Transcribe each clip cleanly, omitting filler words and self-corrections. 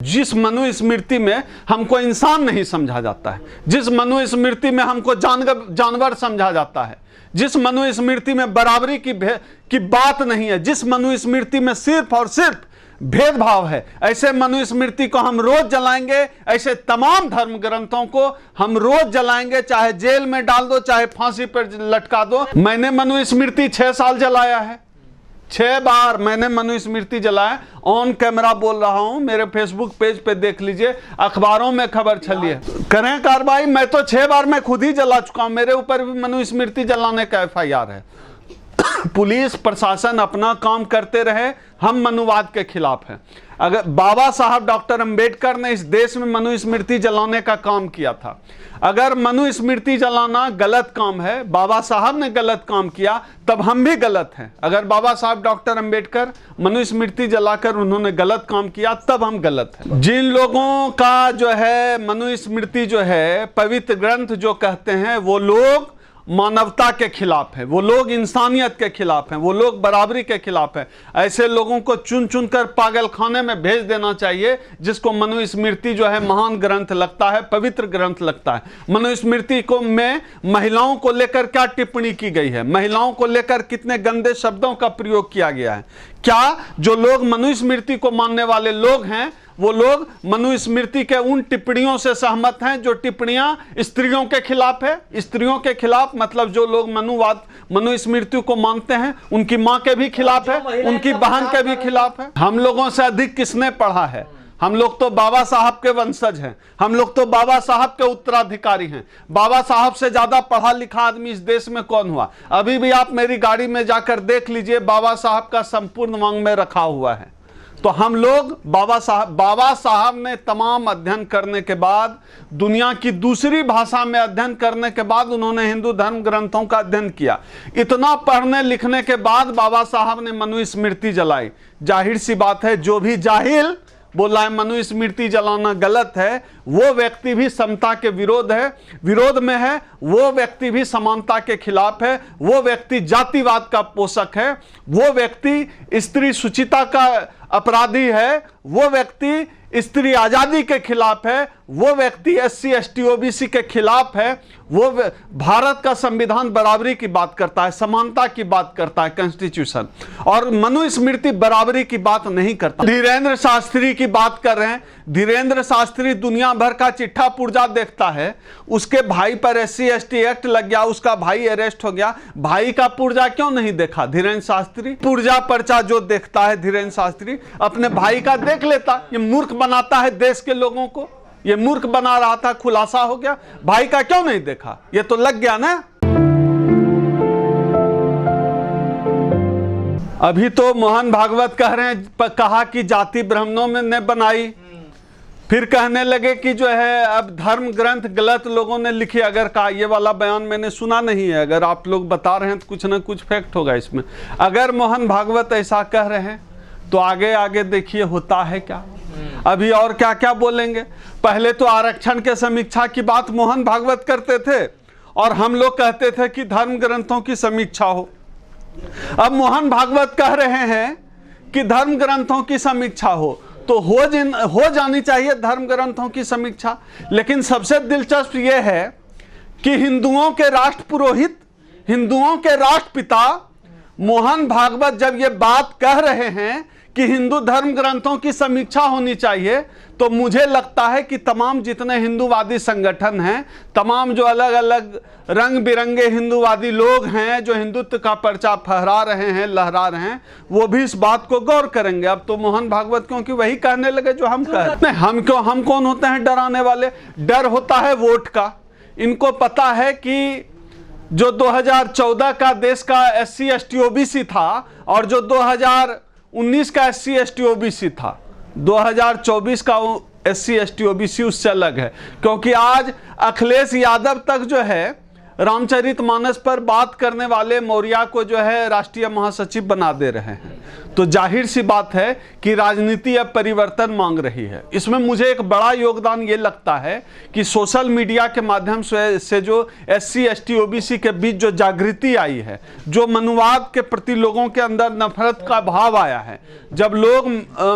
जिस मनुस्मृति में हमको इंसान नहीं समझा जाता है, जिस मनुस्मृति में हमको जानवर समझा जाता है, जिस मनुस्मृति में बराबरी की बात नहीं है, जिस मनुस्मृति में सिर्फ और सिर्फ भेदभाव है, ऐसे मनुस्मृति को हम रोज जलाएंगे। ऐसे तमाम धर्म ग्रंथों को हम रोज जलाएंगे, चाहे जेल में डाल दो, चाहे फांसी पर लटका दो। मैंने मनुस्मृति 6 साल जलाया है, 6 बार मैंने मनुस्मृति जलाया। ऑन कैमरा बोल रहा हूं, मेरे फेसबुक पेज पे देख लीजिए, अखबारों में खबर चली है। करें कार्रवाई। मैं तो 6 बार मैं खुद ही जला चुका हूं, मेरे ऊपर भी मनुस्मृति जलाने का FIR है। पुलिस प्रशासन अपना काम करते रहे, हम मनुवाद के खिलाफ हैं। अगर बाबा साहब डॉक्टर अंबेडकर ने इस देश में मनुस्मृति जलाने का काम किया था, अगर मनुस्मृति जलाना गलत काम है, बाबा साहब ने गलत काम किया, तब हम भी गलत हैं। अगर बाबा साहब डॉक्टर अंबेडकर मनुस्मृति जलाकर उन्होंने गलत काम किया, तब हम गलत हैं। जिन लोगों का जो है मनुस्मृति जो है पवित्र ग्रंथ जो कहते हैं, वो लोग मानवता के खिलाफ है, वो लोग इंसानियत के खिलाफ हैं, वो लोग बराबरी के खिलाफ हैं। ऐसे लोगों को चुन चुन कर पागल खाने में भेज देना चाहिए, जिसको मनुस्मृति जो है महान ग्रंथ लगता है, पवित्र ग्रंथ लगता है। मनुस्मृति को में महिलाओं को लेकर क्या टिप्पणी की गई है, महिलाओं को लेकर कितने गंदे शब्दों का प्रयोग किया गया है। क्या जो लोग मनुस्मृति को मानने वाले लोग हैं, वो लोग मनुस्मृति के उन टिप्पणियों से सहमत हैं जो टिप्पणियां स्त्रियों के खिलाफ है? स्त्रियों के खिलाफ मतलब जो लोग मनुस्मृति को मानते हैं, उनकी मां के भी खिलाफ है, उनकी बहन के भी खिलाफ है। हम लोगों से अधिक किसने पढ़ा है? हम लोग तो बाबा साहब के वंशज हैं, हम लोग तो बाबा साहब के उत्तराधिकारी हैं। बाबा साहब से ज्यादा पढ़ा लिखा आदमी इस देश में कौन हुआ? अभी भी आप मेरी गाड़ी में जाकर देख लीजिए, बाबा साहब का संपूर्ण वांग्मय रखा हुआ है। तो हम लोग बाबा साहब ने तमाम अध्ययन करने के बाद, दुनिया की दूसरी भाषा में अध्ययन करने के बाद, उन्होंने हिंदू धर्म ग्रंथों का अध्ययन किया। इतना पढ़ने लिखने के बाद बाबा साहब ने मनुस्मृति जलाई। जाहिर सी बात है, जो भी जाहिल बोला है मनुस्मृति जलाना गलत है, वो व्यक्ति भी समता के विरोध में है, वो व्यक्ति भी समानता के खिलाफ है, वो व्यक्ति जातिवाद का पोषक है, वो व्यक्ति स्त्री सुचिता का अपराधी है, वो व्यक्ति स्त्री आजादी के खिलाफ है, वो व्यक्ति SC ST OBC के खिलाफ है, वो भारत का संविधान बराबरी की बात करता है, समानता की बात करता है, कॉन्स्टिट्यूशन, और मनुस्मृति बराबरी की बात नहीं करता। धीरेन्द्र शास्त्री की बात कर रहे हैं। धीरेन्द्र शास्त्री दुनिया भर का चिट्ठा पुर्जा देखता है, उसके भाई पर SC ST एक्ट लग गया, उसका भाई अरेस्ट हो गया, भाई का पुर्जा क्यों नहीं देखा धीरेन्द्र शास्त्री? पुर्जा पर्चा जो देखता है धीरेन्द्र शास्त्री, अपने भाई का देख लेता। ये मूर्ख बनाता है देश के लोगों को, ये मूर्ख बना रहा था, खुलासा हो गया, भाई का क्यों नहीं देखा? ये तो लग गया ना। अभी तो मोहन भागवत कह रहे हैं, कहा कि जाति ब्राह्मणों ने बनाई, फिर कहने लगे कि जो है अब धर्म ग्रंथ गलत लोगों ने लिखे। अगर कहा, ये वाला बयान मैंने सुना नहीं है, अगर आप लोग बता रहे हैं तो कुछ ना कुछ फैक्ट होगा इसमें। अगर मोहन भागवत ऐसा कह रहे हैं तो आगे आगे देखिए होता है क्या। अभी और क्या क्या बोलेंगे। पहले तो आरक्षण के समीक्षा की बात मोहन भागवत करते थे और हम लोग कहते थे कि धर्म ग्रंथों की समीक्षा हो। अब मोहन भागवत कह रहे हैं कि धर्म ग्रंथों की समीक्षा हो, तो हो जानी चाहिए धर्म ग्रंथों की समीक्षा। लेकिन सबसे दिलचस्प यह है कि हिंदुओं के राष्ट्र पुरोहित, हिंदुओं के राष्ट्रपिता मोहन भागवत जब ये बात कह रहे हैं कि हिंदू धर्म ग्रंथों की समीक्षा होनी चाहिए, तो मुझे लगता है कि तमाम जितने हिंदूवादी संगठन हैं, तमाम जो अलग अलग रंग बिरंगे हिंदूवादी लोग हैं जो हिंदुत्व का पर्चा फहरा रहे हैं, लहरा रहे हैं, वो भी इस बात को गौर करेंगे। अब तो मोहन भागवत क्योंकि वही कहने लगे जो हम कह रहे हैं। हम कौन होते हैं डराने वाले? डर होता है वोट का। इनको पता है कि जो 2014 का देश का SC ST OBC था और जो 2019 का SC ST OBC था, 2024 का SC ST OBC उससे अलग है। क्योंकि आज अखिलेश यादव तक जो है रामचरितमानस पर बात करने वाले मौर्य को जो है राष्ट्रीय महासचिव बना दे रहे हैं। तो जाहिर सी बात है कि राजनीति अब परिवर्तन मांग रही है। इसमें मुझे एक बड़ा योगदान ये लगता है कि सोशल मीडिया के माध्यम से जो SC ST OBC के बीच जो जागृति आई है, जो मनुवाद के प्रति लोगों के अंदर नफरत का भाव आया है, जब लोग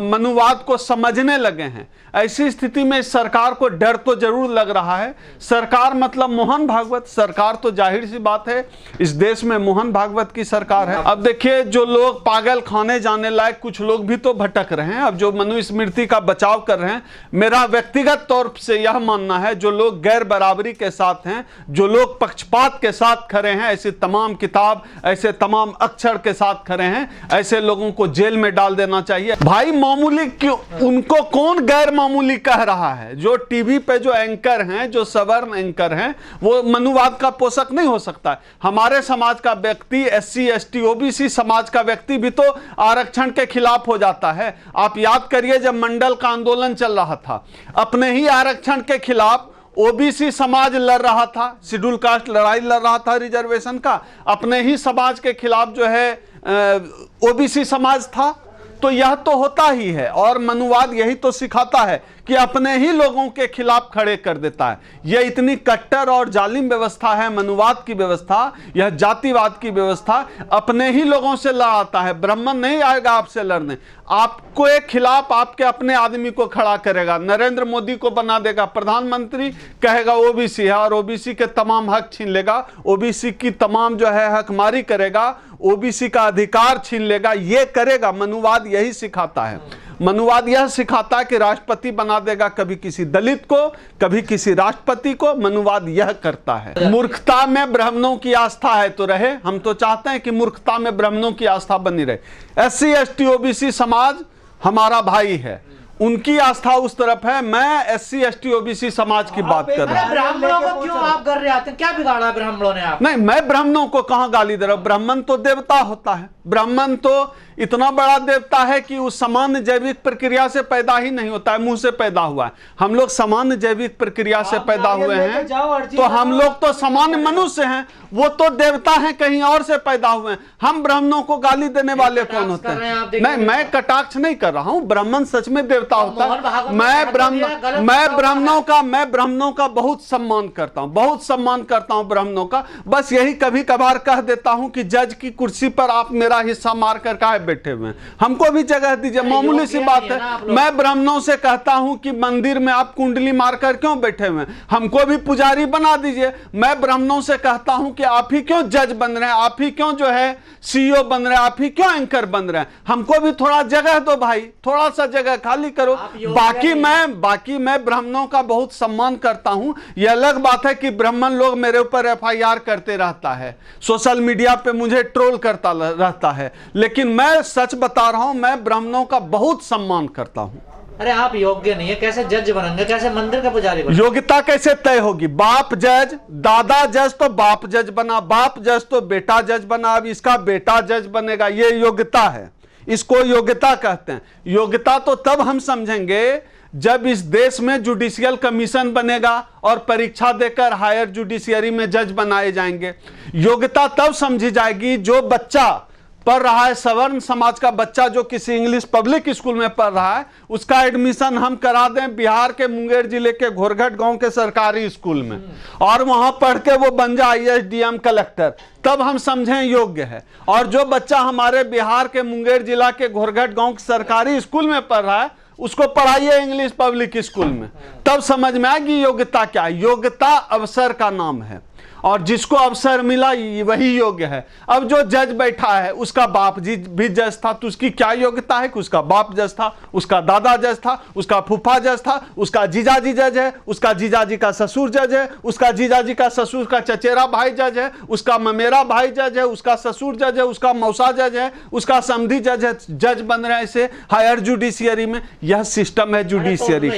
मनुवाद को समझने लगे हैं, ऐसी स्थिति में सरकार को डर तो जरूर लग रहा है। सरकार मतलब मोहन भागवत सरकार, तो जाहिर सी बात है इस देश में मोहन भागवत की सरकार है। अब देखिए, जो लोग पागल खाने जाने लायक कुछ लोग भी तो भटक रहे हैं। अब जो मनुस्मृति का बचाव कर रहे हैं, मेरा व्यक्तिगत तौर से यह मानना है, जो लोग गैर बराबरी के साथ हैं, जो लोग पक्षपात के साथ खड़े हैं, ऐसे तमाम किताब, ऐसे तमाम अक्षर के साथ खड़े हैं, ऐसे लोगों को जेल में डाल देना चाहिए। भाई मामूली क्यों, उनको कौन गैर मामूली कह रहा है? जो टीवी पे जो एंकर हैं, जो सवर्ण एंकर हैं, वो मनुवाद का पोषक नहीं हो सकता है। हमारे समाज का व्यक्ति, SC ST OBC समाज का व्यक्ति भी तो आरक्षण के खिलाफ हो जाता है। आप याद करिए, जब मंडल का आंदोलन चल रहा था, अपने ही आरक्षण के खिलाफ OBC समाज लड़ रहा था, शेड्यूल कास्ट लड़ाई लड़ रहा था रिजर्वेशन का, अपने ही समाज के खिलाफ जो है OBC समाज था। तो यह तो होता ही है, और मनुवाद यही तो सिखाता है कि अपने ही लोगों के खिलाफ खड़े कर देता है। यह इतनी कट्टर और जालिम व्यवस्था है मनुवाद की व्यवस्था, यह जातिवाद की व्यवस्था, अपने ही लोगों से लड़ाता है। ब्राह्मण नहीं आएगा आपसे लड़ने, आपको एक खिलाफ आपके अपने आदमी को खड़ा करेगा। नरेंद्र मोदी को बना देगा प्रधानमंत्री, कहेगा OBC है, और OBC के तमाम हक छीन लेगा, OBC की तमाम जो है हकमारी करेगा, OBC का अधिकार छीन लेगा। ये करेगा, मनुवाद यही सिखाता है। मनुवाद यह सिखाता है कि राष्ट्रपति बना देगा कभी किसी दलित को, कभी किसी राष्ट्रपति को। मनुवाद यह करता है। मूर्खता में ब्राह्मणों की आस्था है तो रहे, हम तो चाहते हैं कि मूर्खता में ब्राह्मणों की आस्था बनी रहे। SC ST OBC समाज हमारा भाई है, उनकी आस्था उस तरफ है। मैं SC ST OBC समाज की बात कर रहा हूँ। ब्राह्मणों को क्यों आप कर रहे आते हैं? क्या बिगाड़ा ब्राह्मणों ने आप? नहीं, मैं ब्राह्मणों को कहाँ गाली दे रहा हूँ। ब्राह्मण तो देवता होता है, ब्राह्मण तो इतना बड़ा देवता है कि उस सामान्य जैविक प्रक्रिया से पैदा ही नहीं होता है, मुंह से पैदा हुआ है। हम लोग सामान्य जैविक प्रक्रिया से पैदा हुए हैं, तो हम लोग तो सामान्य मनुष्य हैं, वो तो देवता हैं, कहीं और से पैदा हुए हैं। हम ब्राह्मणों को गाली देने वाले कौन होते हैं? नहीं, मैं कटाक्ष नहीं कर रहा हूं। ब्राह्मण सच में देवता होता है। मैं ब्राह्मणों का बहुत सम्मान करता हूं, बहुत सम्मान करता हूं ब्राह्मणों का। बस यही कभी कभार कह देता हूं कि जज की कुर्सी पर आप मेरा हिस्सा मार कर काहे बैठे हुए हैं? हमको भी जगह दीजिए, मामूली सी बात है। मैं ब्राह्मणों से कहता हूं कि मंदिर में आप कुंडली मारकर क्यों बैठे हुए हैं? हमको भी पुजारी बना दीजिए। मैं ब्राह्मणों से कहता हूं कि आप ही क्यों जज बन रहे हैं, आप ही क्यों जो है CEO बन रहे हैं, आप ही क्यों एंकर बन रहे हैं? हमको भी थोड़ा जगह दो भाई, थोड़ा सा जगह खाली करो। बाकी मैं ब्राह्मणों का बहुत सम्मान करता हूं। यह अलग बात है कि ब्राह्मण लोग मेरे ऊपर FIR करते रहता है, सोशल मीडिया पे मुझे ट्रोल करता रहता है, लेकिन मैं सच बता रहा हूं, मैं ब्राह्मणों का बहुत सम्मान करता हूं। अरे आप योग्य नहीं है, कैसे जज बनेंगे? कैसे मंदिर का पुजारी बनेंगे? योग्यता कैसे तय होगी? बाप जज, दादा जज तो बाप जज बना, बाप जज तो बेटा जज बना, अब इसका बेटा जज बनेगा। ये योग्यता है, इसको योग्यता कहते हैं। योग्यता तो तब हम समझेंगे जब इस देश में जुडिशियल कमीशन बनेगा और परीक्षा देकर हायर जुडिशियरी में जज बनाए जाएंगे। योग्यता तब समझी जाएगी जो बच्चा पढ़ रहा है, सवर्ण समाज का बच्चा जो किसी इंग्लिश पब्लिक स्कूल में पढ़ रहा है, उसका एडमिशन हम करा दें बिहार के मुंगेर जिले के घोरघट गांव के सरकारी स्कूल में, और वहां पढ़ के वो बन जाए IAS DM कलेक्टर, तब हम समझें योग्य है। और जो बच्चा हमारे बिहार के मुंगेर जिला के घोरघट गांव के सरकारी स्कूल में पढ़ रहा है, उसको पढ़ाइए इंग्लिश पब्लिक स्कूल में, तब समझ में आएगी योग्यता क्या है। योग्यता अवसर का नाम है, और जिसको अवसर मिला वही योग्य है। अब जो जज बैठा है उसका बाप जी भी जज था, तो उसकी क्या योग्यता है कि उसका बाप जज था, उसका दादा जज था, उसका फूफा जज था, उसका जीजाजी जज है, उसका जीजाजी का ससुर जज है, उसका जीजाजी का ससुर का चचेरा भाई जज है, उसका ममेरा भाई जज है, उसका ससुर जज है, उसका मौसा जज है, उसका समधी जज है। जज बन रहे हैं ऐसे हायर जुडिशियरी में। यह सिस्टम है जुडिशियरी।